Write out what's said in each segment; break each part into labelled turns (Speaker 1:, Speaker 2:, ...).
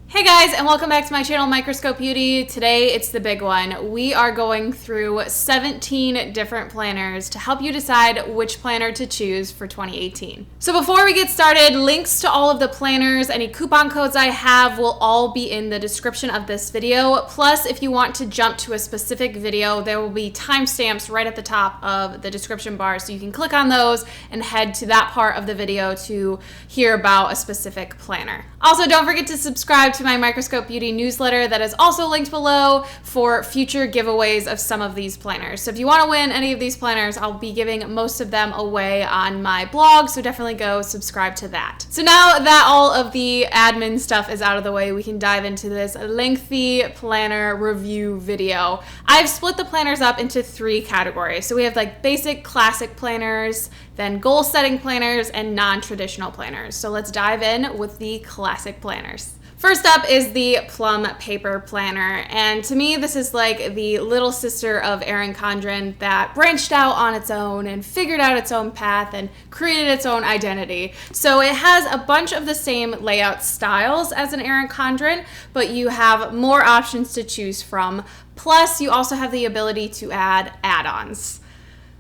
Speaker 1: Hey guys, and welcome back to my channel, Microscope Beauty. Today, it's the big one. We are going through 17 different planners to help you decide which planner to choose for 2018. So before we get started, links to all of the planners, any coupon codes I have will all be in the description of this video. Plus, if you want to jump to a specific video, there will be timestamps right at the top of the description bar, so you can click on those and head to that part of the video to hear about a specific planner. Also, don't forget to subscribe to my Microscope Beauty newsletter that is also linked below for future giveaways of some of these planners. So if you want to win any of these planners, I'll be giving most of them away on my blog, so definitely go subscribe to that. So now that all of the admin stuff is out of the way, we can dive into this lengthy planner review video. I've split the planners up into 3 categories. So we have like basic classic planners, then goal setting planners, and non-traditional planners. So let's dive in with the classic planners. First up is the Plum paper planner, and to me this is like the little sister of Erin Condren that branched out on its own and figured out its own path and created its own identity. So it has a bunch of the same layout styles as an Erin Condren, but you have more options to choose from. Plus, you also have the ability to add add-ons.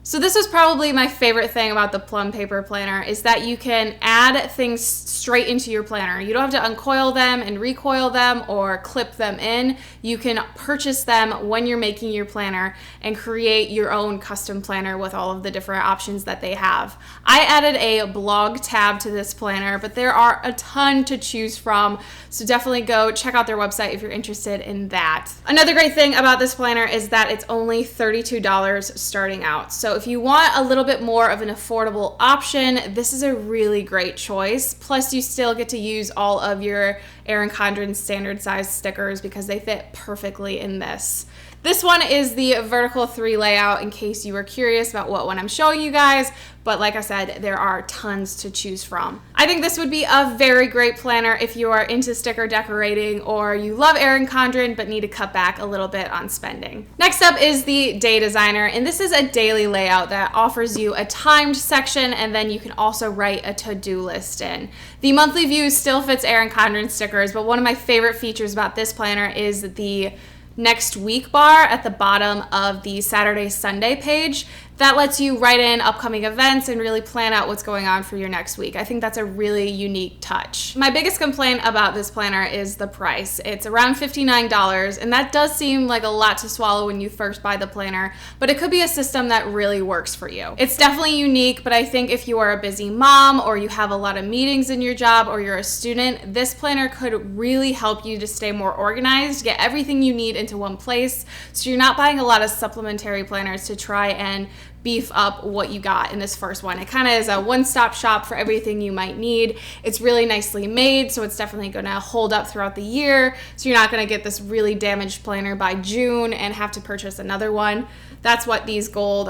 Speaker 1: So this is probably my favorite thing about the Plum paper planner, is that you can add things straight into your planner. You don't have to uncoil them and recoil them or clip them in. You can purchase them when you're making your planner and create your own custom planner with all of the different options that they have. I added a blog tab to this planner, but there are a ton to choose from, so definitely go check out their website if you're interested in that. Another great thing about this planner is that it's only $32 starting out. So if you want a little bit more of an affordable option, this is a really great choice. Plus, you still get to use all of your Erin Condren standard size stickers because they fit perfectly in this. This one is the vertical 3 layout in case you were curious about what one I'm showing you guys, but like I said, there are tons to choose from. I think this would be a very great planner if you are into sticker decorating or you love Erin Condren but need to cut back a little bit on spending. Next up is the Day Designer, and this is a daily layout that offers you a timed section, and then you can also write a to-do list in. The monthly view still fits Erin Condren stickers, but one of my favorite features about this planner is the next week bar at the bottom of the Saturday Sunday page. That lets you write in upcoming events and really plan out what's going on for your next week. I think that's a really unique touch. My biggest complaint about this planner is the price. It's around $59, and that does seem like a lot to swallow when you first buy the planner, but it could be a system that really works for you. It's definitely unique, but I think if you are a busy mom or you have a lot of meetings in your job or you're a student, this planner could really help you to stay more organized, get everything you need into one place, so you're not buying a lot of supplementary planners to try and beef up what you got in this first one. It kind of is a one-stop shop for everything you might need. It's really nicely made, so it's definitely going to hold up throughout the year, so you're not going to get this really damaged planner by June and have to purchase another one. That's what these gold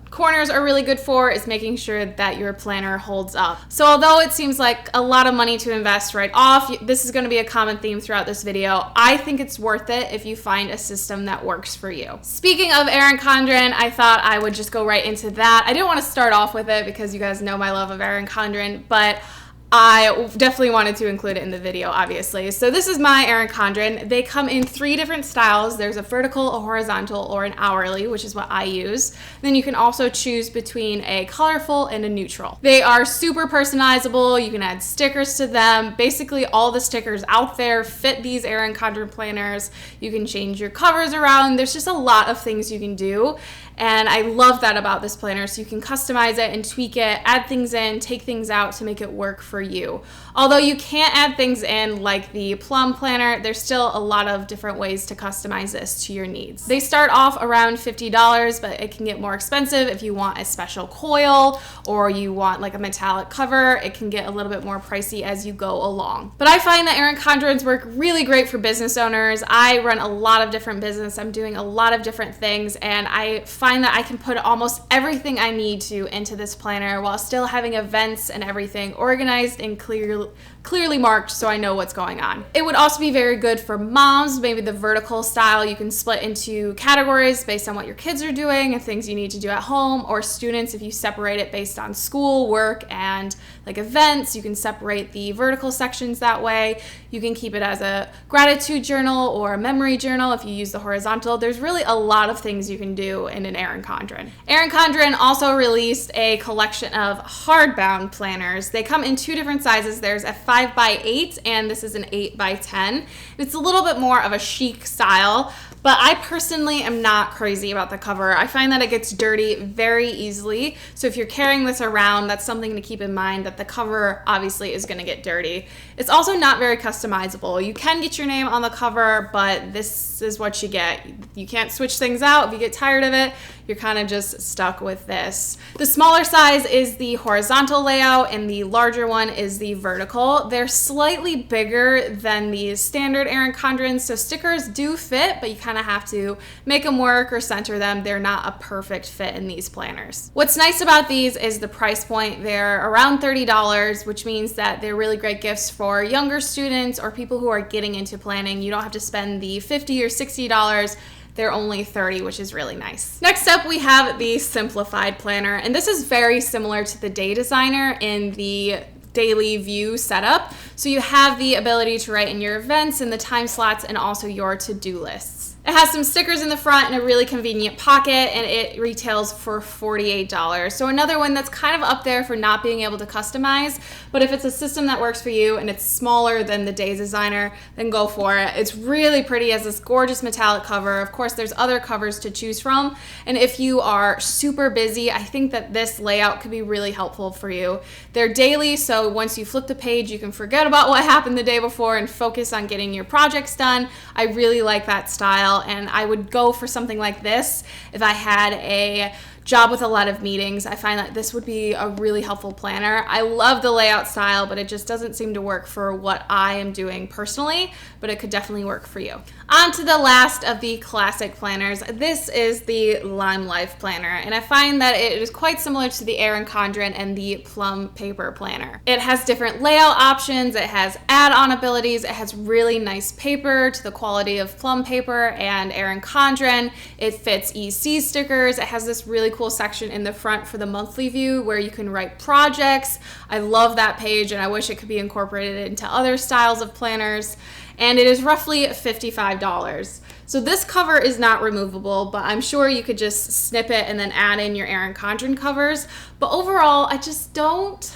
Speaker 1: corners are really good for, is making sure that your planner holds up. So although it seems like a lot of money to invest right off, this is going to be a common theme throughout this video. I think it's worth it if you find a system that works for you. Speaking of Erin Condren, I thought I would just go right into that. I didn't want to start off with it because you guys know my love of Erin Condren, but I definitely wanted to include it in the video, obviously. So this is my Erin Condren. They come in 3 different styles. There's a vertical, a horizontal, or an hourly, which is what I use. Then you can also choose between a colorful and a neutral. They are super personalizable. You can add stickers to them. Basically, all the stickers out there fit these Erin Condren planners. You can change your covers around. There's just a lot of things you can do. And I love that about this planner, so you can customize it and tweak it, add things in, take things out to make it work for you. Although you can't add things in like the Plum planner, there's still a lot of different ways to customize this to your needs. They start off around $50, but it can get more expensive if you want a special coil or you want like a metallic cover. It can get a little bit more pricey as you go along. But I find that Erin Condren's work really great for business owners. I run a lot of different business. I'm doing a lot of different things, and I find find that I can put almost everything I need to into this planner while still having events and everything organized and clearly marked so I know what's going on. It would also be very good for moms, maybe the vertical style. You can split into categories based on what your kids are doing and things you need to do at home, or students if you separate it based on school, work, and like events. You can separate the vertical sections that way. You can keep it as a gratitude journal or a memory journal if you use the horizontal. There's really a lot of things you can do in an Erin Condren. Erin Condren also released a collection of hardbound planners. They come in 2 different sizes. There's a 5x8 and this is an 8x10. It's a little bit more of a chic style, but I personally am not crazy about the cover. I find that it gets dirty very easily. So if you're carrying this around, that's something to keep in mind, that the cover obviously is going to get dirty. It's also not very customizable. You can get your name on the cover, but this is what you get. You can't switch things out. If you get tired of it, you're kind of just stuck with this. The smaller size is the horizontal layout and the larger one is the vertical. They're slightly bigger than the standard Erin Condrens, so stickers do fit, but you kind of have to make them work or center them. They're not a perfect fit in these planners. What's nice about these is the price point. They're around $30, which means that they're really great gifts for younger students or people who are getting into planning. You don't have to spend the $50 or $60. They're only $30, which is really nice. Next up, we have the Simplified Planner, and this is very similar to the Day Designer in the daily view setup. So you have the ability to write in your events and the time slots and also your to-do lists. It has some stickers in the front and a really convenient pocket, and it retails for $48. So another one that's kind of up there for not being able to customize, but if it's a system that works for you and it's smaller than the Day Designer, then go for it. It's really pretty, as this gorgeous metallic cover. Of course, there's other covers to choose from, and if you are super busy, I think that this layout could be really helpful for you. They're daily, so once you flip the page, you can forget about what happened the day before and focus on getting your projects done. I really like that style, and I would go for something like this if I had a job with a lot of meetings. I find that this would be a really helpful planner. I love the layout style, but it just doesn't seem to work for what I am doing personally, but it could definitely work for you. On to the last of the classic planners. This is the Limelife Planner, and I find that it is quite similar to the Erin Condren and the Plum paper planner. It has different layout options, it has add-on abilities, it has really nice paper to the quality of Plum paper and Erin Condren. It fits EC stickers. It has this really cool section in the front for the monthly view where you can write projects. I love that page, and I wish it could be incorporated into other styles of planners. And it is roughly $55. So this cover is not removable, but I'm sure you could just snip it and then add in your Erin Condren covers. But overall, I just don't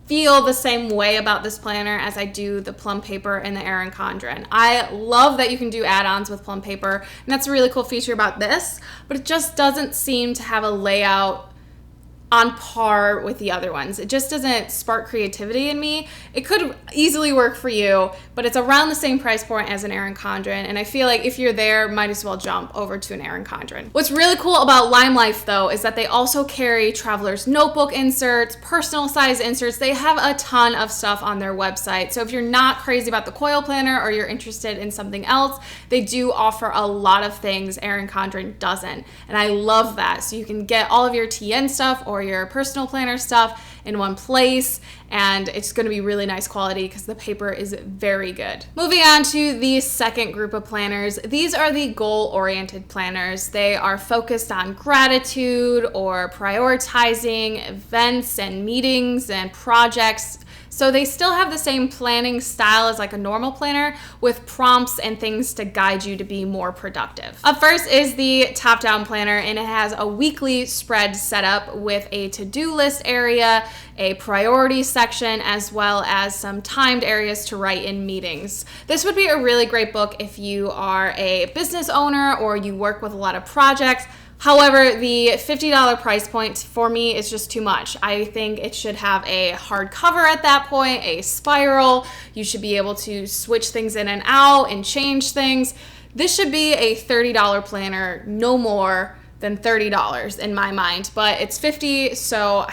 Speaker 1: feel the same way about this planner as I do the Plum paper and the Erin Condren. I love that you can do add-ons with Plum paper, and that's a really cool feature about this, but it just doesn't seem to have a layout on par with the other ones. It just doesn't spark creativity in me. It could easily work for you, but it's around the same price point as an Erin Condren, and I feel like if you're there, might as well jump over to an Erin Condren. What's really cool about Limelife though is that they also carry Traveler's notebook inserts, personal size inserts. They have a ton of stuff on their website. So if you're not crazy about the coil planner or you're interested in something else, they do offer a lot of things Erin Condren doesn't, and I love that. So you can get all of your TN stuff or your personal planner stuff in one place, and it's going to be really nice quality because the paper is very good. Moving on to the second group of planners. These are the goal-oriented planners. They are focused on gratitude or prioritizing events and meetings and projects. So they still have the same planning style as like a normal planner, with prompts and things to guide you to be more productive. Up first is the top-down planner, and it has a weekly spread set up with a to-do list area, a priority section, as well as some timed areas to write in meetings. This would be a really great book if you are a business owner or you work with a lot of projects. However, the $50 price point for me is just too much. I think it should have a hardcover at that point, a spiral. You should be able to switch things in and out and change things. This should be a $30 planner, no more than $30 in my mind, but it's $50, so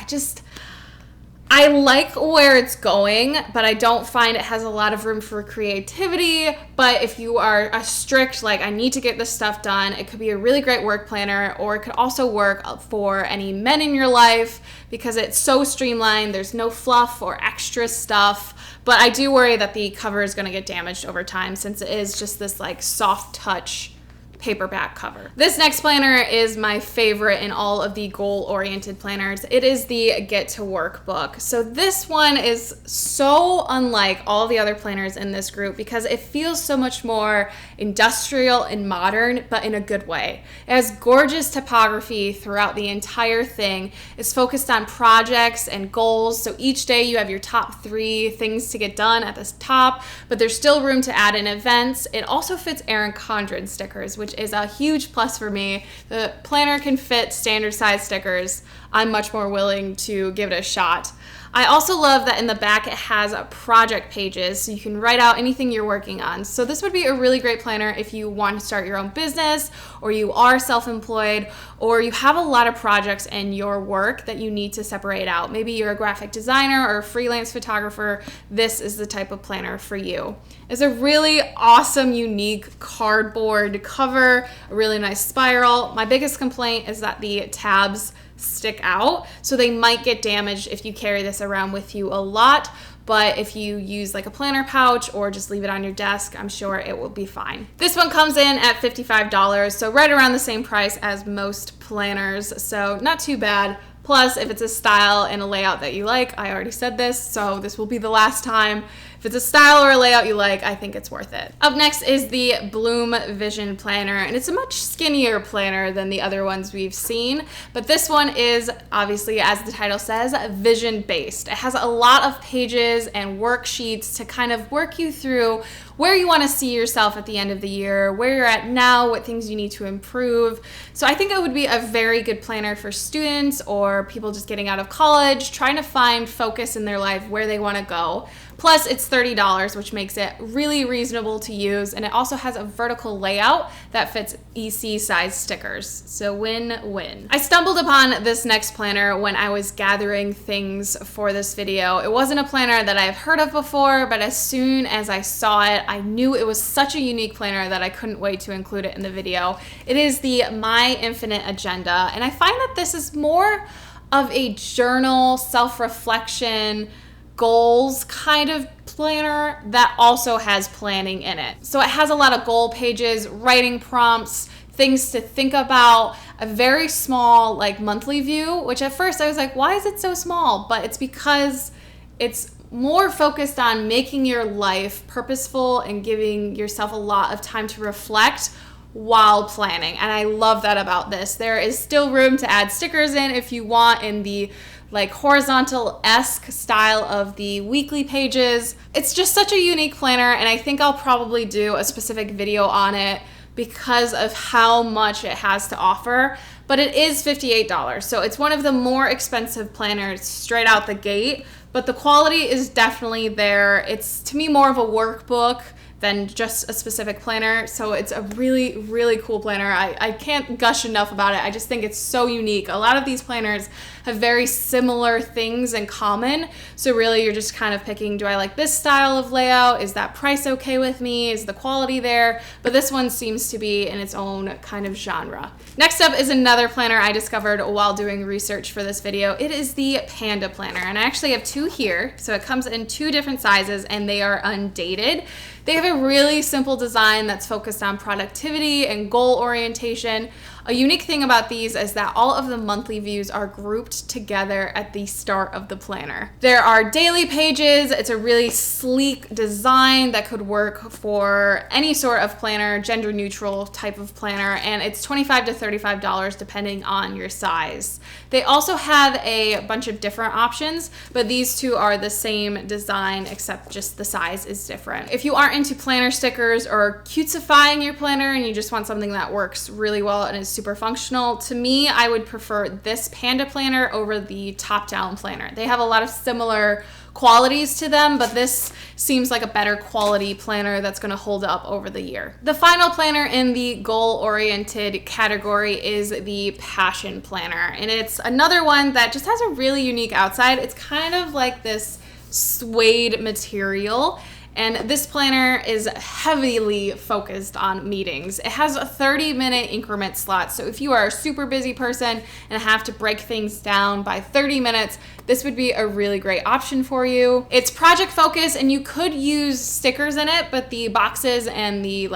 Speaker 1: I like where it's going, but I don't find it has a lot of room for creativity. But if you are a strict, like, I need to get this stuff done, it could be a really great work planner, or it could also work for any men in your life because it's so streamlined. There's no fluff or extra stuff. But I do worry that the cover is going to get damaged over time since it is just this like soft touch paperback cover. This next planner is my favorite in all of the goal-oriented planners. It is the Get to Work book. So this one is so unlike all the other planners in this group because it feels so much more industrial and modern, but in a good way. It has gorgeous typography throughout the entire thing. It's focused on projects and goals. So each day you have your top 3 things to get done at the top, but there's still room to add in events. It also fits Erin Condren stickers, which is a huge plus for me. The planner can fit standard size stickers. I'm much more willing to give it a shot. I also love that in the back it has project pages so you can write out anything you're working on. So this would be a really great planner if you want to start your own business, or you are self-employed, or you have a lot of projects in your work that you need to separate out. Maybe you're a graphic designer or a freelance photographer. This is the type of planner for you. It's a really awesome, unique cardboard cover, a really nice spiral. My biggest complaint is that the tabs stick out, so they might get damaged if you carry this around with you a lot, but if you use like a planner pouch or just leave it on your desk, I'm sure it will be fine. This one comes in at $55, so right around the same price as most planners, so not too bad. Plus, if it's a style and a layout that you like, I already said this, so this will be the last time. If it's a style or a layout you like, I think it's worth it. Up next is the Bloom Vision Planner, and it's a much skinnier planner than the other ones we've seen, but this one is obviously, as the title says, vision-based. It has a lot of pages and worksheets to kind of work you through where you want to see yourself at the end of the year, where you're at now, what things you need to improve. So I think it would be a very good planner for students or people just getting out of college, trying to find focus in their life, where they want to go. Plus, it's $30, which makes it really reasonable to use, and it also has a vertical layout that fits EC size stickers. So win-win. I stumbled upon this next planner when I was gathering things for this video. It wasn't a planner that I've heard of before, but as soon as I saw it, I knew it was such a unique planner that I couldn't wait to include it in the video. It is the My Infinite Agenda, and I find that this is more of a journal, self-reflection, goals kind of planner that also has planning in it. So it has a lot of goal pages, writing prompts, things to think about, a very small like monthly view, which at first I was like, why is it so small? But it's because it's more focused on making your life purposeful and giving yourself a lot of time to reflect while planning. And I love that about this. There is still room to add stickers in if you want in the like horizontal-esque style of the weekly pages. It's just such a unique planner, and I think I'll probably do a specific video on it because of how much it has to offer. But it is $58, so it's one of the more expensive planners straight out the gate, but the quality is definitely there. It's, to me, more of a workbook than just a specific planner. So it's a really, really cool planner. I can't gush enough about it. I just think it's so unique. A lot of these planners have very similar things in common. So really you're just kind of picking, do I like this style of layout? Is that price okay with me? Is the quality there? But this one seems to be in its own kind of genre. Next up is another planner I discovered while doing research for this video. It is the Panda Planner, and I actually have 2 here. So it comes in 2 different sizes and they are undated. They have a really simple design that's focused on productivity and goal orientation. A unique thing about these is that all of the monthly views are grouped together at the start of the planner. There are daily pages. It's a really sleek design that could work for any sort of planner, gender neutral type of planner, and it's $25 to $35 depending on your size. They also have a bunch of different options, but these 2 are the same design except just the size is different. If you aren't into planner stickers or cutesifying your planner and you just want something that works really well and is super functional. To me, I would prefer this Panda planner over the top-down planner. They have a lot of similar qualities to them, but this seems like a better quality planner that's going to hold up over the year. The final planner in the goal-oriented category is the Passion Planner, and it's another one that just has a really unique outside. It's kind of like this suede material, and this planner is heavily focused on meetings. It has a 30-minute increment slot, so if you are a super busy person and have to break things down by 30 minutes, this would be a really great option for you. It's project focused, and you could use stickers in it, but the boxes and the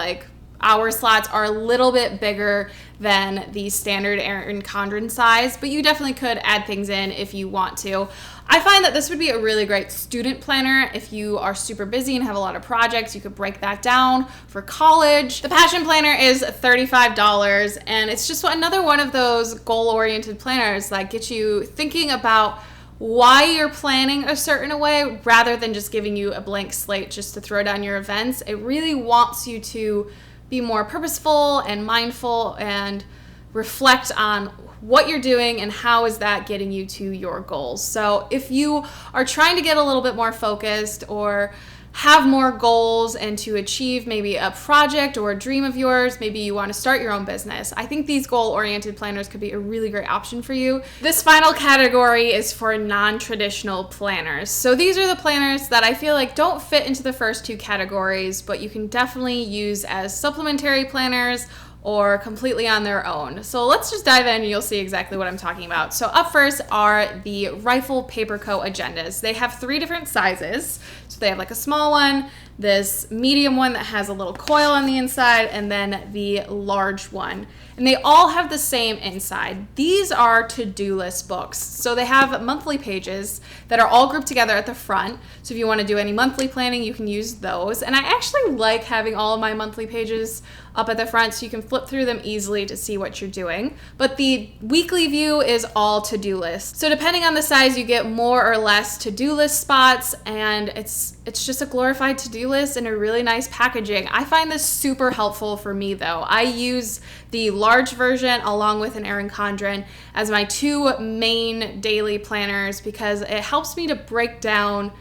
Speaker 1: hour slots are a little bit bigger than the standard Erin Condren size, but you definitely could add things in if you want to. I find that this would be a really great student planner. If you are super busy and have a lot of projects, you could break that down for college. The Passion Planner is $35, and it's just another one of those goal-oriented planners that get you thinking about why you're planning a certain way rather than just giving you a blank slate just to throw down your events. It really wants you to be more purposeful and mindful and reflect on what you're doing and how is that getting you to your goals. So if you are trying to get a little bit more focused or have more goals and to achieve maybe a project or a dream of yours, maybe you want to start your own business, I think these goal-oriented planners could be a really great option for you. This final category is for non-traditional planners. So these are the planners that I feel like don't fit into the first two categories, but you can definitely use as supplementary planners or completely on their own. So let's just dive in and you'll see exactly what I'm talking about. So up first are the Rifle Paper Co. agendas. They have 3 different sizes. So they have a small one, this medium one that has a little coil on the inside, and then the large one. And they all have the same inside. These are to-do list books. So they have monthly pages that are all grouped together at the front. So if you want to do any monthly planning, you can use those. And I actually like having all of my monthly pages up at the front so you can flip through them easily to see what you're doing. But the weekly view is all to-do lists. So depending on the size, you get more or less to-do list spots, and it's just a glorified to-do list and a really nice packaging. I find this super helpful for me though. I use the large version along with an Erin Condren as my 2 main daily planners because it helps me to break down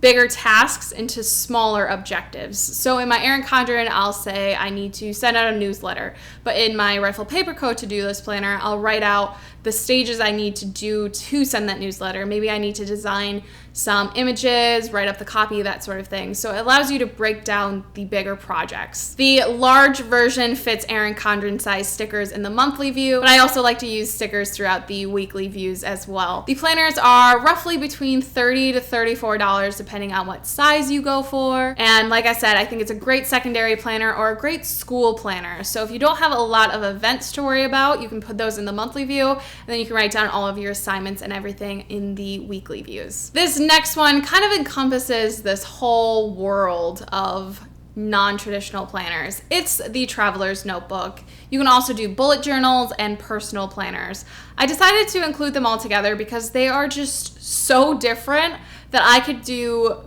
Speaker 1: bigger tasks into smaller objectives. So in my Erin Condren, I'll say I need to send out a newsletter, but in my Rifle Paper Co. to-do list planner, I'll write out the stages I need to do to send that newsletter. Maybe I need to design some images, write up the copy, that sort of thing. So it allows you to break down the bigger projects. The large version fits Erin Condren size stickers in the monthly view, but I also like to use stickers throughout the weekly views as well. The planners are roughly between $30 to $34 depending on what size you go for. And like I said, I think it's a great secondary planner or a great school planner. So if you don't have a lot of events to worry about, you can put those in the monthly view, and then you can write down all of your assignments and everything in the weekly views. This next one kind of encompasses this whole world of non-traditional planners. It's the Traveler's Notebook. You can also do bullet journals and personal planners. I decided to include them all together because they are just so different that I could do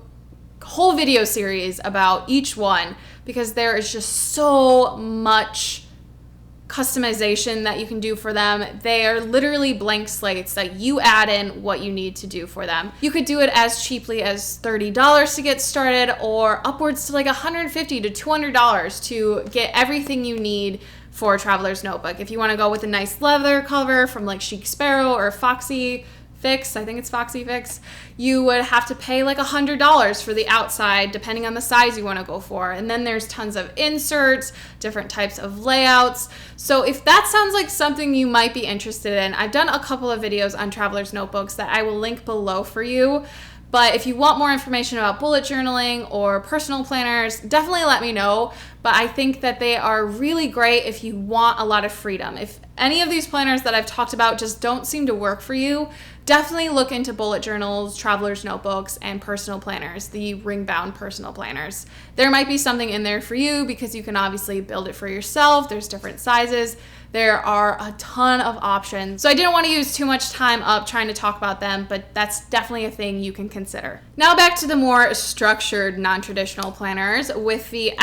Speaker 1: a whole video series about each one because there is just so much customization that you can do for them. They are literally blank slates that you add in what you need to do for them. You could do it as cheaply as $30 to get started or upwards to $150 to $200 to get everything you need for a Traveler's Notebook. If you want to go with a nice leather cover from Chic Sparrow or Foxy Fix, I think it's Foxy Fix, you would have to pay $100 for the outside depending on the size you want to go for. And then there's tons of inserts, different types of layouts. So if that sounds like something you might be interested in, I've done a couple of videos on Traveler's Notebooks that I will link below for you. But if you want more information about bullet journaling or personal planners, definitely let me know. But I think that they are really great if you want a lot of freedom. If any of these planners that I've talked about just don't seem to work for you, definitely look into bullet journals, Traveler's Notebooks, and personal planners, the ring-bound personal planners. There might be something in there for you because you can obviously build it for yourself. There's different sizes. There are a ton of options. So I didn't want to use too much time up trying to talk about them, but that's definitely a thing you can consider. Now back to the more structured non-traditional planners with the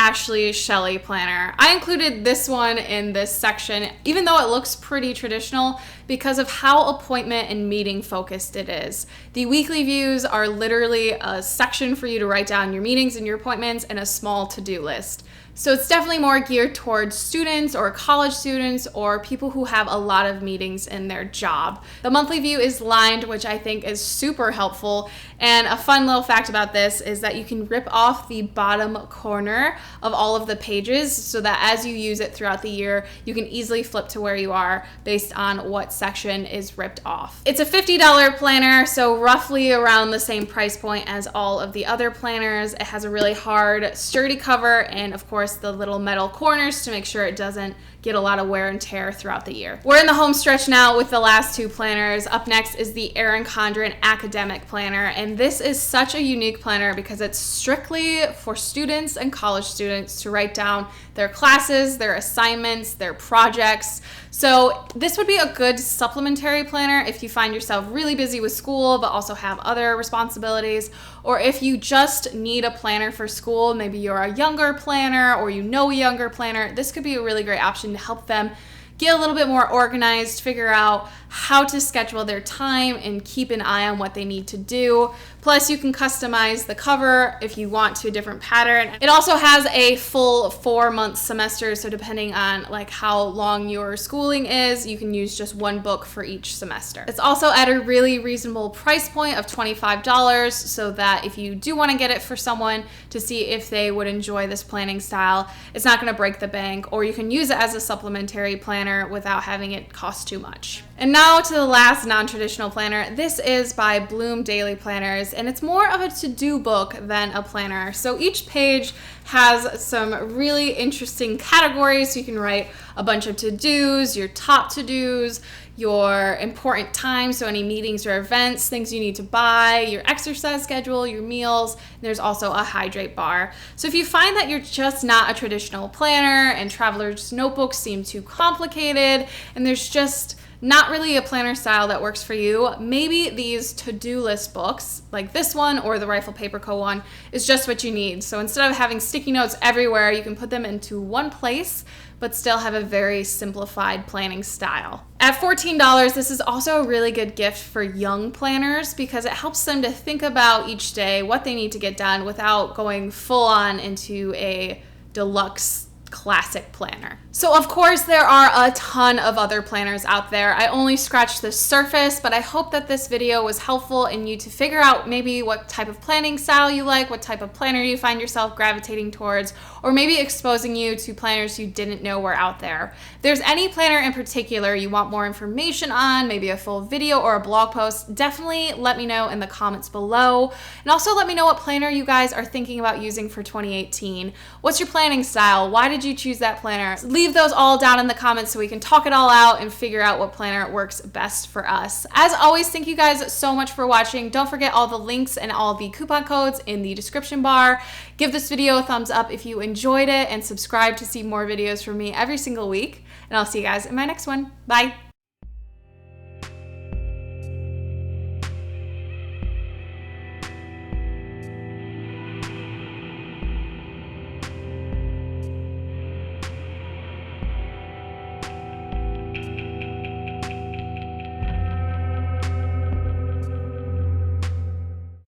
Speaker 1: Shelly planner. I included this one in this section, even though it looks pretty traditional, because of how appointment and meeting focused it is. The weekly views are literally a section for you to write down your meetings and your appointments and a small to-do list. So it's definitely more geared towards students or college students or people who have a lot of meetings in their job. The monthly view is lined, which I think is super helpful. And a fun little fact about this is that you can rip off the bottom corner of all of the pages so that as you use it throughout the year, you can easily flip to where you are based on what section is ripped off. It's a $50 planner, so roughly around the same price point as all of the other planners. It has a really hard, sturdy cover and of course the little metal corners to make sure it doesn't get a lot of wear and tear throughout the year. We're in the home stretch now with the last two planners. Up next is the Erin Condren Academic Planner, and this is such a unique planner because it's strictly for students and college students to write down their classes, their assignments, their projects. So this would be a good supplementary planner if you find yourself really busy with school but also have other responsibilities, or if you just need a planner for school, maybe you're a younger planner or you know a younger planner, this could be a really great option to help them get a little bit more organized, figure out how to schedule their time and keep an eye on what they need to do. Plus, you can customize the cover if you want to a different pattern. It also has a full 4-month semester, so depending on like how long your schooling is, you can use just one book for each semester. It's also at a really reasonable price point of $25, so that if you do want to get it for someone to see if they would enjoy this planning style, it's not going to break the bank, or you can use it as a supplementary planner without having it cost too much. And now to the last non-traditional planner. This is by Bloom Daily Planners, and it's more of a to-do book than a planner. So each page has some really interesting categories. So you can write a bunch of to-dos, your top to-dos, your important times, so any meetings or events, things you need to buy, your exercise schedule, your meals. There's also a hydrate bar. So if you find that you're just not a traditional planner and Traveler's notebooks seem too complicated and there's just not really a planner style that works for you, maybe these to-do list books, like this one or the Rifle Paper Co. one, is just what you need. So instead of having sticky notes everywhere, you can put them into one place, but still have a very simplified planning style. At $14, this is also a really good gift for young planners because it helps them to think about each day what they need to get done without going full on into a deluxe classic planner. So of course there are a ton of other planners out there. I only scratched the surface, but I hope that this video was helpful in you to figure out maybe what type of planning style you like, what type of planner you find yourself gravitating towards, or maybe exposing you to planners you didn't know were out there. If there's any planner in particular you want more information on, maybe a full video or a blog post, definitely let me know in the comments below. And also let me know what planner you guys are thinking about using for 2018. What's your planning style? Why did you choose that planner? Leave those all down in the comments so we can talk it all out and figure out what planner works best for us. As always, thank you guys so much for watching. Don't forget all the links and all the coupon codes in the description bar. Give this video a thumbs up if you enjoyed it and subscribe to see more videos from me every single week. And I'll see you guys in my next one. Bye.